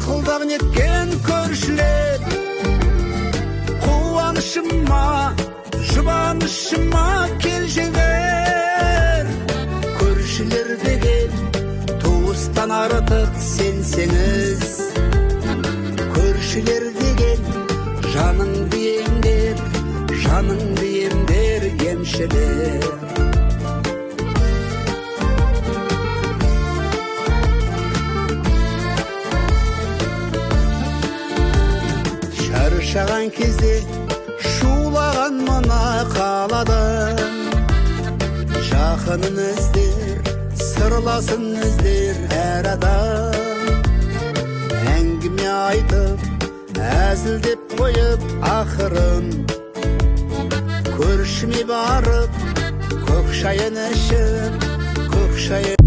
аңқылдақ неткен көршілер, қуанышыма жұбанышыма кел жеңер. Көршілер деген туыстан артық сенсеңіз, көршілер деген жаныңды емдер емшілер. Шаршаған кезде шулаған мына қалады, жақынын іздер, сырласын іздер әр адам. Әңгіме айтып, әзілдеп қойып ақырын, көршіме барып көк шайын ішіп, көк шайын